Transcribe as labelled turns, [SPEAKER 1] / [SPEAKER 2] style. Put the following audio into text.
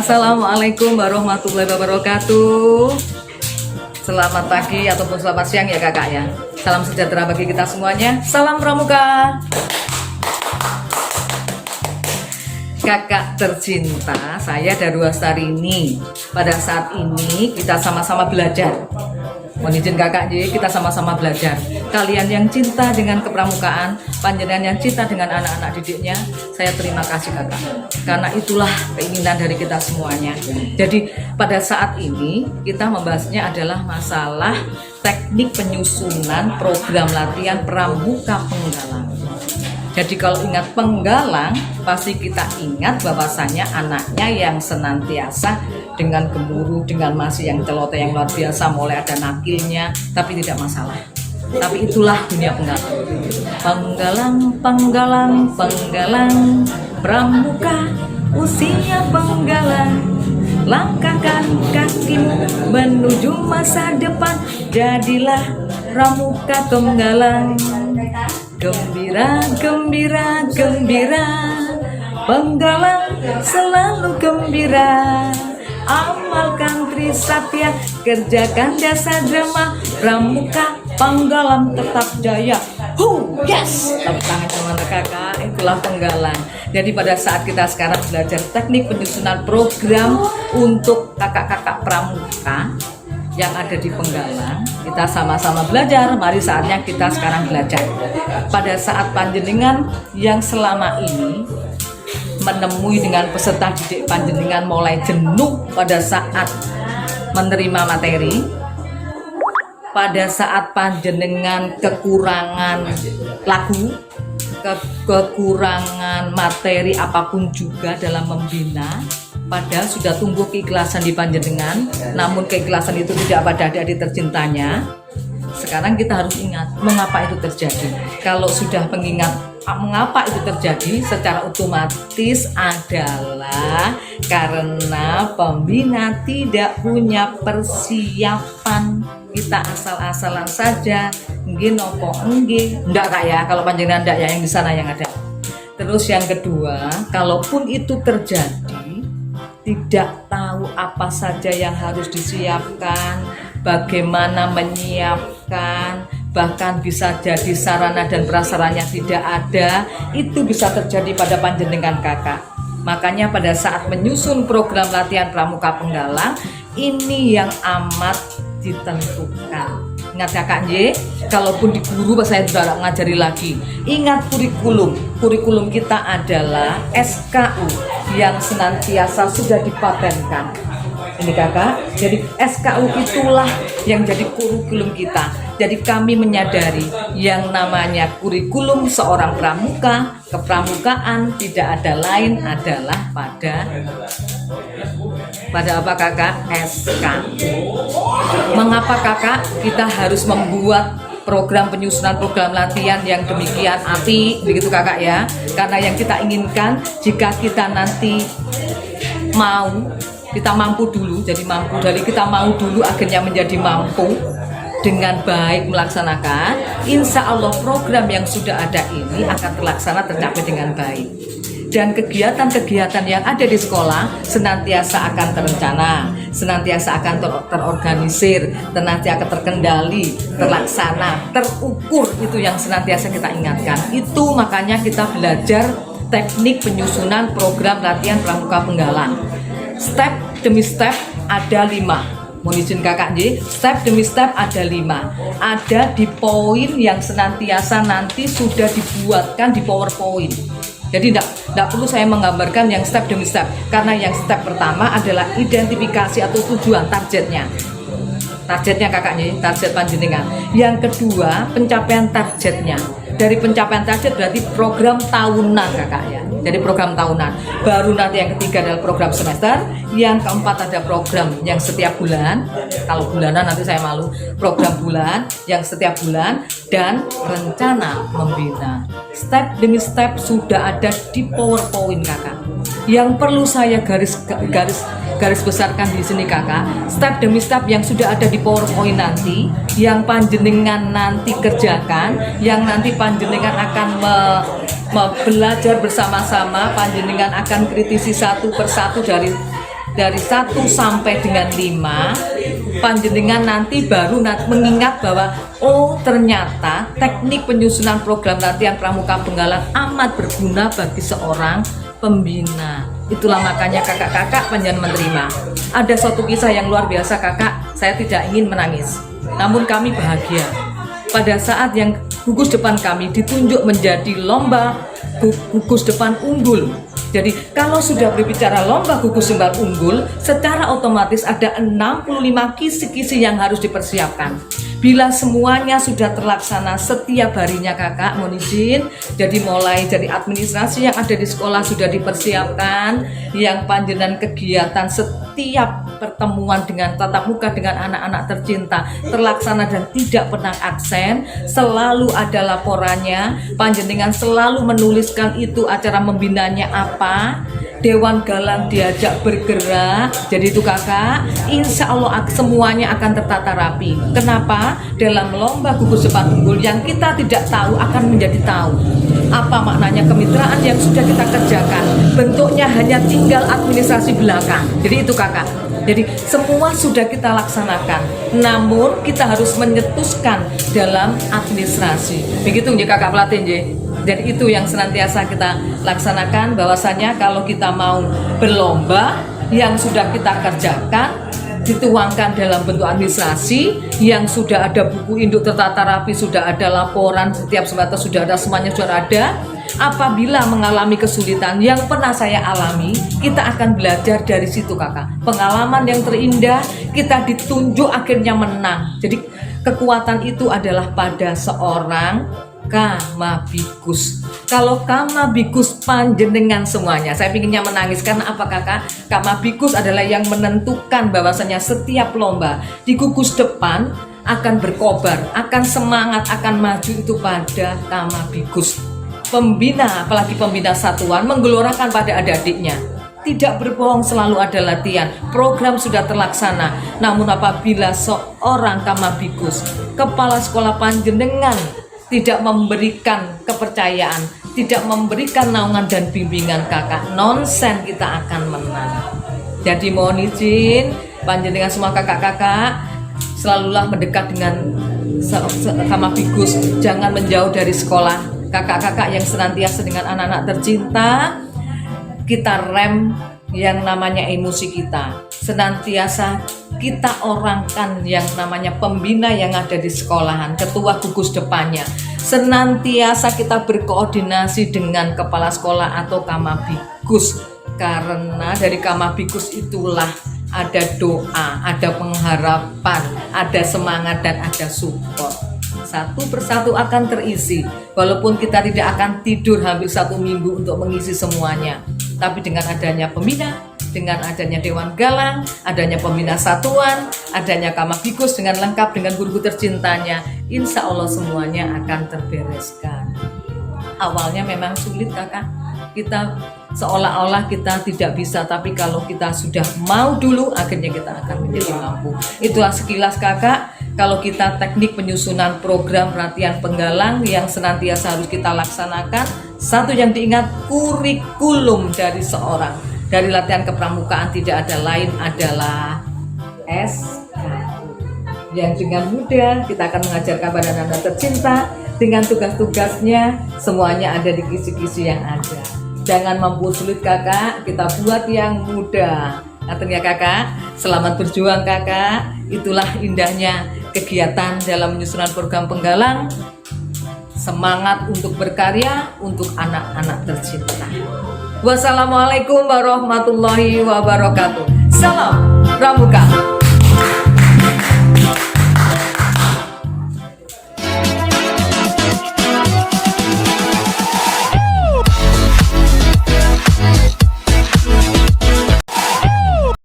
[SPEAKER 1] Assalamualaikum warahmatullahi wabarakatuh. Selamat pagi ataupun selamat siang ya kakak ya. Salam sejahtera bagi kita semuanya. Salam Pramuka. Kakak tercinta, saya Darwa Starini. Pada saat ini kita sama-sama belajar. Mohon izin kakak, jadi kita sama-sama belajar. Kalian yang cinta dengan kepramukaan, panjenengan yang cinta dengan anak-anak didiknya, saya terima kasih kakak. Karena itulah keinginan dari kita semuanya. Jadi pada saat ini kita membahasnya adalah masalah teknik penyusunan program latihan pramuka penggalang. Jadi kalau ingat penggalang, pasti kita ingat bahwasanya anaknya yang senantiasa dengan gemuruh, dengan masih yang celoteh yang luar biasa, mulai ada nakilnya, tapi tidak masalah. Tapi itulah dunia penggalang. Penggalang, penggalang, penggalang, pramuka, usia penggalang. Langkahkan kakimu menuju masa depan, jadilah pramuka penggalang. Gembira, gembira, gembira, penggalang selalu gembira. Amalkan Trisatya, kerjakan jasa drama, pramuka penggalang tetap jaya. Yes! Tepuk tangan teman kakak, itulah penggalang. Jadi pada saat kita sekarang belajar teknik penyusunan program untuk kakak-kakak pramuka yang ada di penggalang, kita sama-sama belajar. Mari saatnya kita sekarang belajar. Pada saat panjenengan yang selama ini menemui dengan peserta didik panjenengan mulai jenuh pada saat menerima materi, pada saat panjenengan kekurangan lagu, kekurangan materi apapun juga dalam membina, padahal sudah tumbuh keikhlasan di panjenengan, namun keikhlasan itu tidak pada adik-adik tercintanya. Sekarang kita harus ingat mengapa itu terjadi. Kalau sudah mengingat mengapa itu terjadi, secara otomatis adalah karena pembina tidak punya persiapan. Kita asal-asalan saja, nggih nopo nggih. Enggak kak ya, kalau panjenengan enggak ya yang di sana yang ada. Terus yang kedua, kalaupun itu terjadi, tidak tahu apa saja yang harus disiapkan, bagaimana menyiapkan, bahkan bisa jadi sarana dan prasaranya tidak ada, itu bisa terjadi pada panjenengan kakak. Makanya pada saat menyusun program latihan pramuka penggalang, ini yang amat ditentukan. Ingat kakak J, kalaupun di guru saya sudah ngajari lagi, ingat kurikulum kita adalah SKU yang senantiasa sudah dipatenkan. Ini kakak, jadi SKU itulah yang jadi kurikulum kita. Jadi kami menyadari yang namanya kurikulum seorang pramuka, kepramukaan tidak ada lain adalah pada apa kakak? SKU. Mengapa kakak kita harus membuat program penyusunan program latihan yang demikian apik begitu kakak ya? Karena yang kita inginkan jika kita nanti kita mampu dulu, jadi mampu dari kita mau dulu akhirnya menjadi mampu dengan baik melaksanakan, insya Allah program yang sudah ada ini akan terlaksana tercapai dengan baik. Dan kegiatan-kegiatan yang ada di sekolah senantiasa akan terencana, senantiasa akan terorganisir, senantiasa terkendali, terlaksana, terukur, itu yang senantiasa kita ingatkan. Itu makanya kita belajar teknik penyusunan program latihan pramuka penggalang. Step demi step ada 5. Mohon izin kakak J, step demi step ada 5. Ada di poin yang senantiasa nanti sudah dibuatkan di PowerPoint. Jadi tidak perlu saya menggambarkan yang step demi step, karena yang step pertama adalah identifikasi atau tujuan targetnya kakaknya, target panjenengan. Yang kedua pencapaian targetnya. Dari pencapaian target berarti program tahunan kakak ya. Jadi program tahunan. Baru nanti yang ketiga adalah program semester. Yang keempat ada program yang setiap bulan. Kalau bulanan nanti saya malu. Program bulan yang setiap bulan dan rencana membina. Step demi step sudah ada di PowerPoint kakak. Yang perlu saya garis besarkan di sini kakak, step demi step yang sudah ada di PowerPoint nanti, yang panjenengan nanti kerjakan, yang nanti panjenengan akan belajar bersama-sama, panjenengan akan kritisi satu persatu dari dari 1 sampai dengan 5, panjenengan nanti baru mengingat bahwa oh ternyata teknik penyusunan program latihan pramuka penggalang amat berguna bagi seorang pembina. Itulah makanya kakak-kakak panjenengan menerima. Ada suatu kisah yang luar biasa kakak, saya tidak ingin menangis, namun kami bahagia pada saat yang gugus depan kami ditunjuk menjadi lomba gugus depan unggul. Jadi kalau sudah berbicara lomba gugus depan unggul, secara otomatis ada 65 kisi-kisi yang harus dipersiapkan. Bila semuanya sudah terlaksana setiap harinya kakak, mohon izin, jadi mulai dari administrasi yang ada di sekolah sudah dipersiapkan, yang panjenengan kegiatan setiap pertemuan dengan tatap muka dengan anak-anak tercinta terlaksana dan tidak pernah absen, selalu ada laporannya, panjenengan selalu menuliskan itu acara membinanya apa, Dewan Galang diajak bergerak. Jadi itu kakak, insya Allah semuanya akan tertata rapi. Kenapa? Dalam lomba gugus depan unggul yang kita tidak tahu akan menjadi tahu. Apa maknanya kemitraan yang sudah kita kerjakan, bentuknya hanya tinggal administrasi belakang. Jadi itu kakak, jadi semua sudah kita laksanakan, namun kita harus menyetuskan dalam administrasi. Begitu ya kakak pelatih ya. Dan itu yang senantiasa kita laksanakan, bahwasanya kalau kita mau berlomba yang sudah kita kerjakan dituangkan dalam bentuk administrasi yang sudah ada buku induk tertata rapi, sudah ada laporan setiap semester, sudah ada semuanya, sudah ada. Apabila mengalami kesulitan yang pernah saya alami, kita akan belajar dari situ kakak. Pengalaman yang terindah, kita ditunjuk akhirnya menang. Jadi kekuatan itu adalah pada seorang Kamabikus. Kalau Kamabikus panjenengan semuanya, saya pinginnya menangis karena apa kakak? Kamabikus adalah yang menentukan bahwasanya setiap lomba di gugus depan akan berkobar, akan semangat, akan maju itu pada Kamabikus. Pembina, apalagi pembina satuan, menggelorakan pada adik-adiknya. Tidak berbohong, selalu ada latihan, program sudah terlaksana. Namun apabila seorang Kamabikus, kepala sekolah panjenengan tidak memberikan kepercayaan, tidak memberikan naungan dan bimbingan kakak, nonsen kita akan menang. Jadi mohon izin panjenengan semua kakak-kakak, selalulah mendekat dengan Kamabikus, jangan menjauh dari sekolah. Kakak-kakak yang senantiasa dengan anak-anak tercinta, kita rem yang namanya emosi kita, senantiasa kita orangkan yang namanya pembina yang ada di sekolahan, ketua gugus depannya, senantiasa kita berkoordinasi dengan kepala sekolah atau Kamabikus, karena dari Kamabikus itulah ada doa, ada pengharapan, ada semangat dan ada support. Satu persatu akan terisi, walaupun kita tidak akan tidur hampir 1 minggu untuk mengisi semuanya. Tapi dengan adanya pembina, dengan adanya Dewan Galang, adanya pembina satuan, adanya Kamabikus dengan lengkap dengan guru tercintanya, insya Allah semuanya akan terbereskan. Awalnya memang sulit kakak, kita seolah-olah kita tidak bisa, tapi kalau kita sudah mau dulu, akhirnya kita akan menjadi mampu. Itulah sekilas kakak, kalau kita teknik penyusunan program latihan penggalang yang senantiasa harus kita laksanakan. Satu yang diingat, kurikulum dari seorang, dari latihan kepramukaan tidak ada lain adalah SKU, yang dengan mudah kita akan mengajarkan pada anak tercinta dengan tugas-tugasnya, semuanya ada di kisi-kisi yang ada. Jangan mempersulit kakak, kita buat yang mudah. Artinya kakak, selamat berjuang kakak. Itulah indahnya kegiatan dalam penyusunan program penggalang. Semangat untuk berkarya untuk anak-anak tercinta. Wassalamualaikum warahmatullahi wabarakatuh. Salam Pramuka.